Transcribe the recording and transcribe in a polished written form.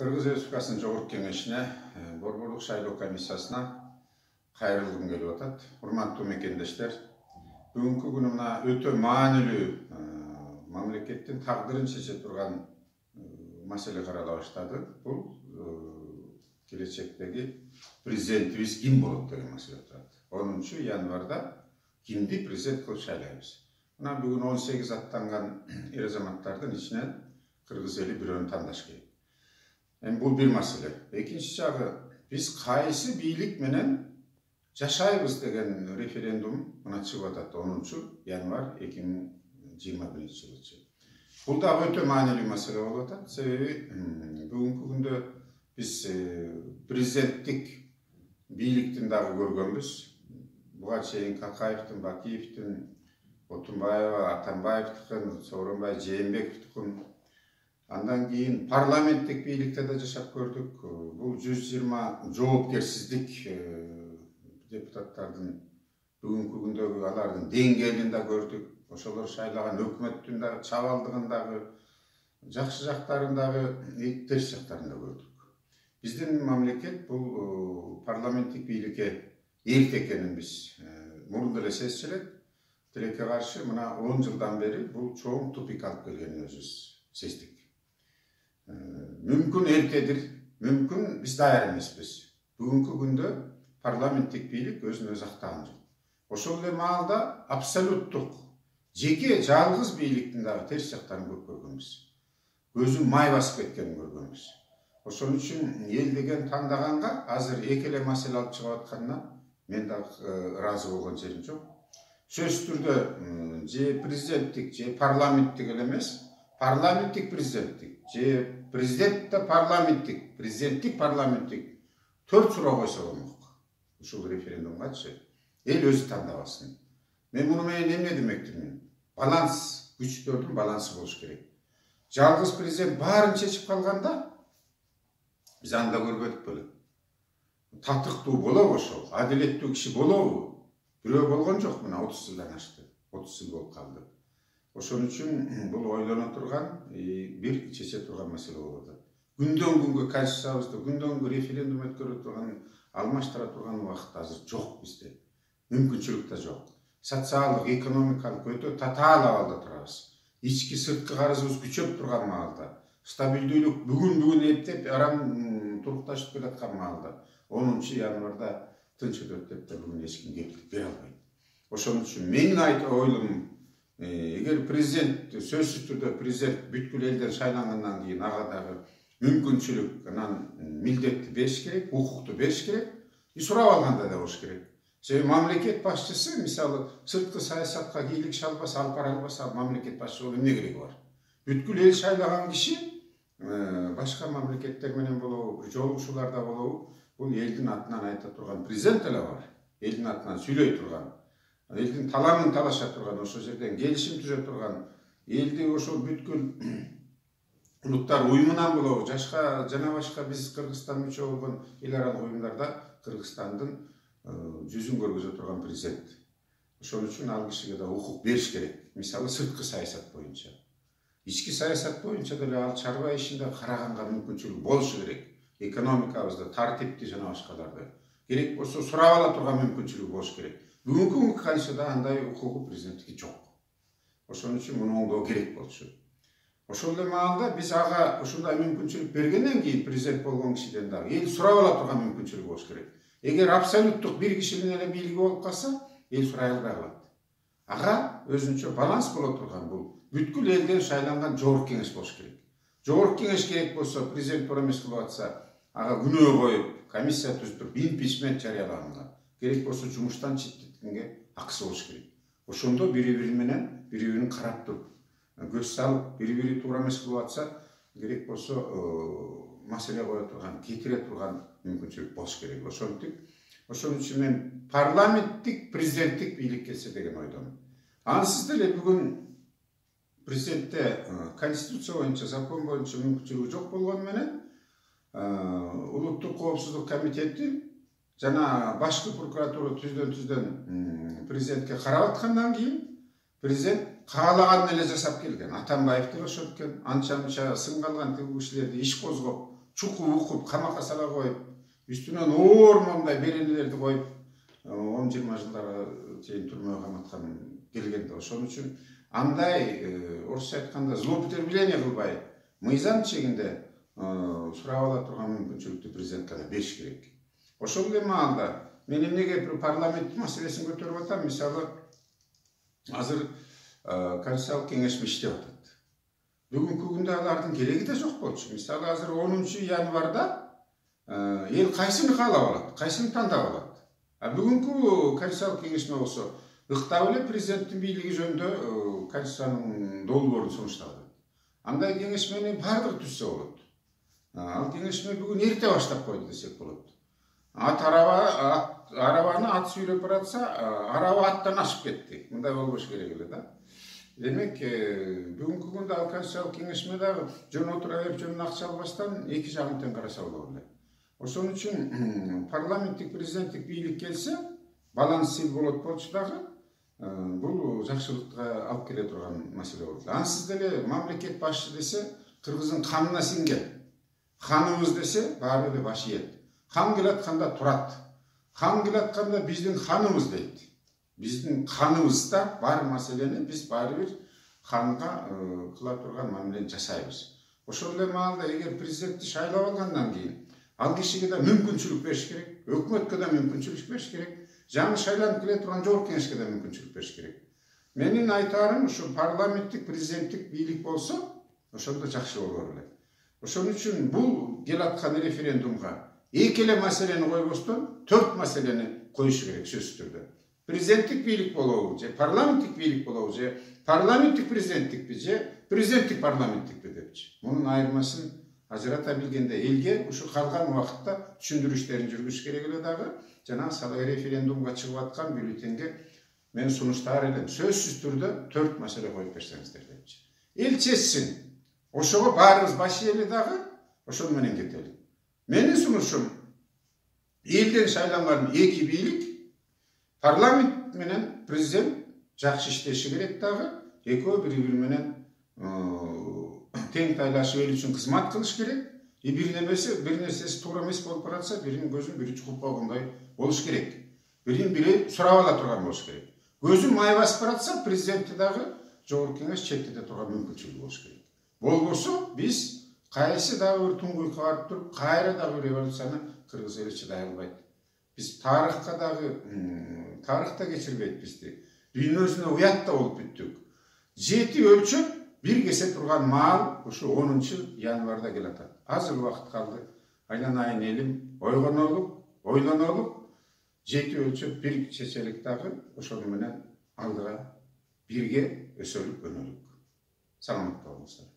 Кыргыз Республикасынын Жогорку Кеңешине, Борборлук шайлоо комиссиясына кайрылгым келип атат. Урматтуу мекендештер, бүгүнкү күнү мына өтө маанилүү мамлекеттин тагдырын чече турган маселе карала баштады. Бул келечектеги президентибиз ким болот деген маселе турат. 10 январда кимди президент кылып шайлайбыз. Мына бүгүн 18 аттанган эр азаматтардын ичинен кыргыз эли бирөөнү тандаш керек. Бул бир маселе. Экинчи жагы, биз кайсы бийлик менен жашайбыз деген референдум мына чыгып атат 10 январь 2021 жылы. Бул дагы өтө маанилүү маселе болуп атат. Себеби бүгүнкү күндө биз президенттик бийликтин дагы көргөнбүз. Буга чейин Какаевдин, Бакиевдин, Отунбаева, Атамбаевдикин, Сооронбай Жээнбековдикин, андан кийин парламенттик бийликте да жашап көрдүк. Бул 120 жоопкерсиздик депутаттардын бүгүнкү күндөгү алардын деңгээлин да көрдүк. Ошолор шайлаган өкмөттүн дагы чабалдыгын дагы, жакшы жактарын дагы, терс жактарын да көрдүк. Биздин мамлекет бул парламенттик бийликке эрте экенин биз мурун деле сезчү элек. Тилекке каршы мына 10 жылдан бери бул чоң тупик алып келгенин өзүбүз сездик. Мүмкүн эртедир, мүмкүн биз даяр эмеспиз. Бүгүнкү күндө парламенттик бийлик өзүн өзү актаган жок. Ошол эле маалда абсолюттук жеке жалгыз бийликтин дагы терс жактарын көп көргөнбүз. Көзүн май басып кеткенин көргөнбүз. Ошон үчүн эл деген тандаганга азыр эки эле маселе алып чыгып атканына мен дагы ыраазы болгон жерим жок. Сөзсүз түрдө же президенттик, же парламенттик эле эмес, парламенттик президенттик, же президент да парламенттик, президенттик парламенттик 4 суроо койсо болмок. Ушул референдумгачы эл өзү тандап алсын. Мен муну менен эмне демектимин? Баланс, күчтөрдүн балансы болуш керек. Жалгыз президент баарын чечип калганда биз анда көрбөдүк беле. Татыктуу болобу ошол? Адилеттүү киши болобу? Бирөө болгон жок, мына 30 жылдан ашты. 30 жыл болуп калды. Ошон үчүн бул ойлоно турган, бир чече турган маселе болуп атат. Күндөн күнгө конституциябызды, күндөн күнгө референдум өткөрө турган, алмаштыра турган убакыт азыр жок бизде. Мүмкүнчүлүк да жок. Социалдык, экономикалык өтө татаал абалда турабыз. Ички сырткы карызыбыз күчөп турган маалда, стабилдүүлүк бүгүн эптеп арам турукташып келаткан маалда 10 январда тынч өтөт деп да бүгүн эч ким кепилдик бере албайт. Ошон үчүн менин ойлум, эгер президент сөзсүз түрдө президент бүткүл элден шайлангандан кийин ага дагы мүмкүнчүлүк, анан милдетти бериш керек, укукту бериш керек, сурап алганда да болуш керек. Себеби мамлекет башчысы, мисалы, сырткы саясатка кийлик шалбаса, алып бара албаса, мамлекет башчысы болуп эмне кереги бар? Бүткүл эл шайлаган киши башка мамлекеттер менен болобу, жолугушууларда болобу, бул элдин атынан айта турган президент эле бар. Элдин атынан сүйлөй турган, элдин таламын талаша турган, ошол жерден келишим түзө турган, элди ошол бүткүл улуттар уюмунан болобу, жана башка биз Кыргызстан мүчө болгон эл аралык уюмдарда Кыргызстандын жүзүн көргөзө турган президент. Ошон үчүн ал кишиге да укук бериш керек. Мисалы, сырткы саясат боюнча. Ички саясат боюнча деле ал чарба ишинде караганга мүмкүнчүлүк болушу керек. Экономикабызды, тартипти жана башкаларды. Керек болсо сурап ала турган мүмкүнчүлүк болуш керек. Бүгүнкү конституцияда андай укугу президенттикке жок. Ошон үчүн муну оңдоо керек болчу. Ошол эле маалда биз ага ушундай мүмкүнчүлүк бергенден кийин президент болгон кишиден дагы эл сурап ала турган мүмкүнчүлүк болуш керек. Эгер абсолюттук бир киши менен эле бийлиги болуп калса, эл сурай албай калат. Ага өзүнчө баланс боло турган бул бүткүл элден шайланган жогорку кеңеш болуш керек. Жогорку кеңеш керек болсо, президент туура эмес кылып атса, ага күнөө коюп, комиссия түзүп, импичмент жарыялаганга, керек болсо жумуштан четтеткенге акысы болуш керек. Ошондо бири-бири менен бири-бирин карап туруп, көз салып, бири-бири туура эмес кылып атса, керек болсо маселе кое турган, кетире турган мүмкүнчүлүк болуш керек. Ошон үчүн мен парламенттик, президенттик бийлик келсе деген ойдомун. Ансыз деле бүгүн президентте конституция боюнча, закон боюнча мүмкүнчүлүгү жок болгону менен улуттук коопсуздук комитети жана башкы прокуратура түздөн президентке карап аткандан кийин президент каалаганын эле жасап келген. Атамбаев деле ошол экен, анча-мынча сын калган тил кишилерди иш козгоп, чукуп укуп камакка сала коюп, үстүнөн оор моундай беренелерди коюп 10-20 жылдарга чейин түрмөгө каматкан келгенде. Ошон үчүн андай орусча айтканда злоупотребление кылбай, мыйзам чегинде сурап ала турган мүмкүнчүлүктү президентке да бериш керек. Ошол эле маалда мен эмнеге парламент маселесин көтөрүп атам? Мисалы, азыр Конституциялык кеңешме иштеп атат. Бүгүнкү күндө алардын кереги да жок болчу. Мисалы, азыр 10 январда эл кайсыны каалап алат, кайсыны тандап алат. Бүгүнкү Конституциялык кеңешме болсо ыктап эле президенттин бийлиги жөнүндө Конституциянын долбоорун сунуштады. Андай кеңешмени бардыгы түзсө болот. Ал кеңешме бүгүн эрте баштап койду десек болот. Арабаны ат сүйрөп баратса, араба аттан ашып кетти. Мындай болбош керек эле да. Демек, бүгүнкү күндө ал Конституциялык кеңешме дагы жөн отура берип, жөн акча албастан эки жагын тең караса болот эле. Ошон үчүн парламенттик президенттик бийлик келсе, баланс болот болчу дагы, бул жакшылыкка алып келе турган маселе болот. Ансыз деле мамлекет башчы десе, кыргыздын канына сиңген. Ханыбыз десе, баары эле баш ийет. Хан келатканда турат. Хан келатканда биздин ханыбыз дейт. Биздин каныбызда бар маселени биз баары бир ханга кыла турган мамилени жасайбыз. Ошол эле маалда эгер президентти шайлап алгандан кийин ал кишиге да мүмкүнчүлүк бериш керек, өкмөткө да мүмкүнчүлүк бериш керек, жаңы шайланып келе турган жогорку кеңешке да мүмкүнчүлүк бериш керек. Менин айтарым, ушу парламенттик президенттик бийлик болсо, ошондо жакшы болор эле. Ошон үчүн бул келаткан референдумга эки эле маселени койбостон 4 маселени коюш керек сөзсүз түрдө. Президенттик бийлик болобу, же парламенттик бийлик болобу, же парламенттик президенттикпи, же президенттик парламенттикпи депчи. Мунун айырмасын ажырата билгенде элге ушу калган убакытта түшүндүрүштерин жүргүзүш керек эле дагы. Жана салай референдумга чыгып аткан бюллетенге мен сунуштаар элем. Сөзсүз түрдө 4 маселе коюп берсеңиздер депчи. Эл чечсин. Ошого баарыбыз баш ийели дагы, ошол менен кетели. Менин сунушум, элден шайланган эки бийлик, парламент менен президент жакшы иштеши керек дагы, экөө бири-бири менен тең тайлашып эл үчүн кызмат кылыш керек. Бир нерсеси туура эмес болуп баратса, биринин көзүн бири чукуп койгондой болуш керек. Бирин бири сурап ала турган болуш керек. Көзүн май басып баратса, президентти дагы жогорку кеңеш четтете турган мүмкүнчүлүгү болуш керек. Болбосо биз кайсы дагы бир туңгуйукка барып туруп, кайра дагы революцияны кыргыз эли чыдай албайт. Биз тарыхка дагы, тарыхта кечирбейт бизди. Дүйнөсүнө уят да болуп бүттүк. 7 өлчөп бир кесе турган маал ушу 10 январда келатат. Азыр убакыт калды. Айланайын элим, ойгонолук, ойлонолук. 7 өлчөп бир чечелик дагы ошону менен алдыга бирге өсөлүк, өнөлүк. Саламатта болуңуздар.